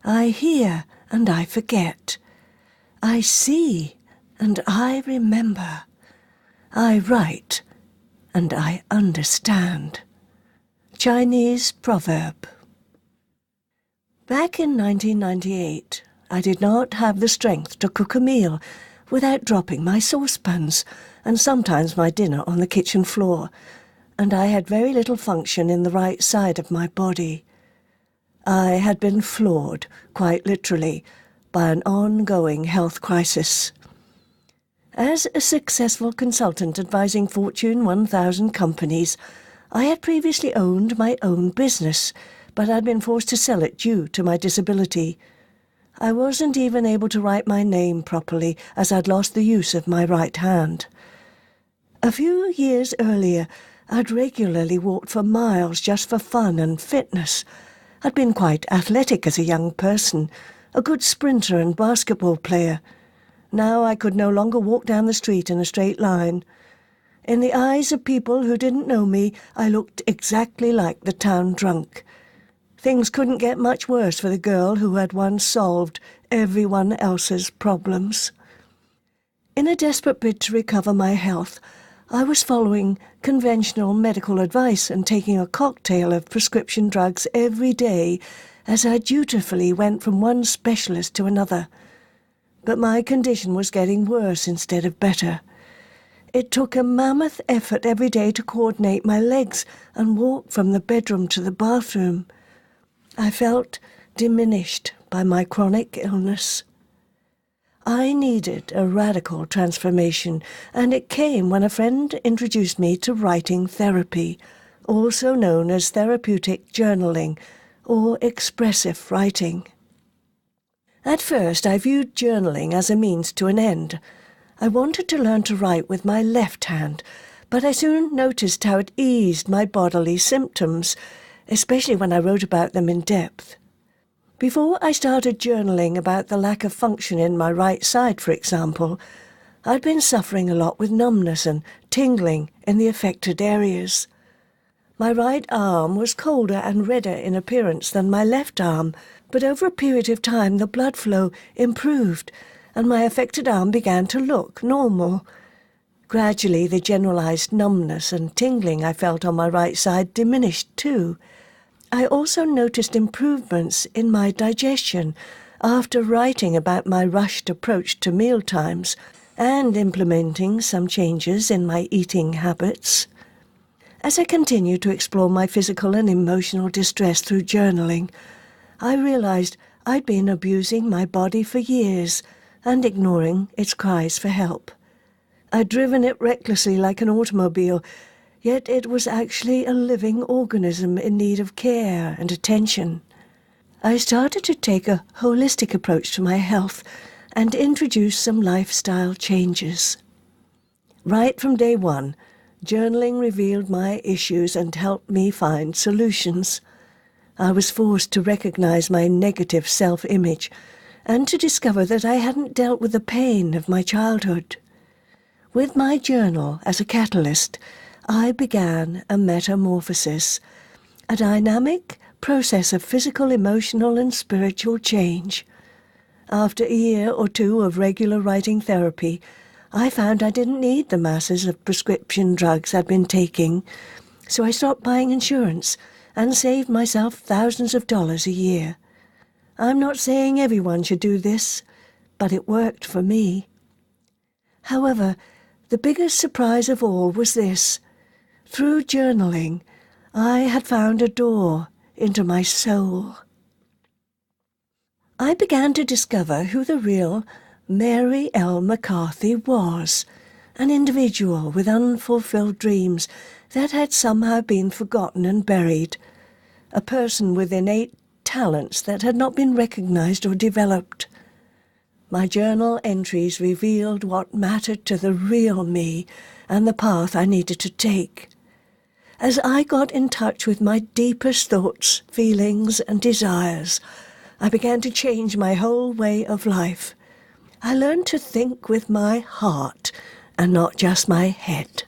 I hear and I forget. I see and I remember. I write and I understand. Chinese proverb. Back in 1998, I did not have the strength to cook a meal without dropping my saucepans and sometimes my dinner on the kitchen floor, and I had very little function in the right side of my body. I had been floored, quite literally, by an ongoing health crisis. As a successful consultant advising Fortune 1000 companies, I had previously owned my own business, but I'd been forced to sell it due to my disability. I wasn't even able to write my name properly, as I'd lost the use of my right hand. A few years earlier, I'd regularly walked for miles just for fun and fitness. I'd been quite athletic as a young person, a good sprinter and basketball player. Now I could no longer walk down the street in a straight line. In the eyes of people who didn't know me, I looked exactly like the town drunk. Things couldn't get much worse for the girl who had once solved everyone else's problems. In a desperate bid to recover my health, I was following conventional medical advice and taking a cocktail of prescription drugs every day as I dutifully went from one specialist to another. But my condition was getting worse instead of better. It took a mammoth effort every day to coordinate my legs and walk from the bedroom to the bathroom. I felt diminished by my chronic illness. I needed a radical transformation, and it came when a friend introduced me to writing therapy, also known as therapeutic journaling or expressive writing. At first, I viewed journaling as a means to an end. I wanted to learn to write with my left hand, but I soon noticed how it eased my bodily symptoms, especially when I wrote about them in depth. Before I started journaling about the lack of function in my right side, for example, I'd been suffering a lot with numbness and tingling in the affected areas. My right arm was colder and redder in appearance than my left arm, but over a period of time the blood flow improved and my affected arm began to look normal. Gradually the generalized numbness and tingling I felt on my right side diminished too. I also noticed improvements in my digestion after writing about my rushed approach to mealtimes and implementing some changes in my eating habits. As I continued to explore my physical and emotional distress through journaling, I realized I'd been abusing my body for years and ignoring its cries for help. I'd driven it recklessly like an automobile, yet it was actually a living organism in need of care and attention. I started to take a holistic approach to my health and introduce some lifestyle changes. Right from day one, journaling revealed my issues and helped me find solutions. I was forced to recognize my negative self-image and to discover that I hadn't dealt with the pain of my childhood. With my journal as a catalyst, I began a metamorphosis, a dynamic process of physical, emotional, and spiritual change. After a year or two of regular writing therapy, I found I didn't need the masses of prescription drugs I'd been taking, so I stopped buying insurance and saved myself thousands of dollars a year. I'm not saying everyone should do this, but it worked for me. However, the biggest surprise of all was this. Through journaling, I had found a door into my soul. I began to discover who the real Mary L. McCarthy was, an individual with unfulfilled dreams that had somehow been forgotten and buried, a person with innate talents that had not been recognized or developed. My journal entries revealed what mattered to the real me and the path I needed to take. As I got in touch with my deepest thoughts, feelings, and desires, I began to change my whole way of life. I learned to think with my heart and not just my head.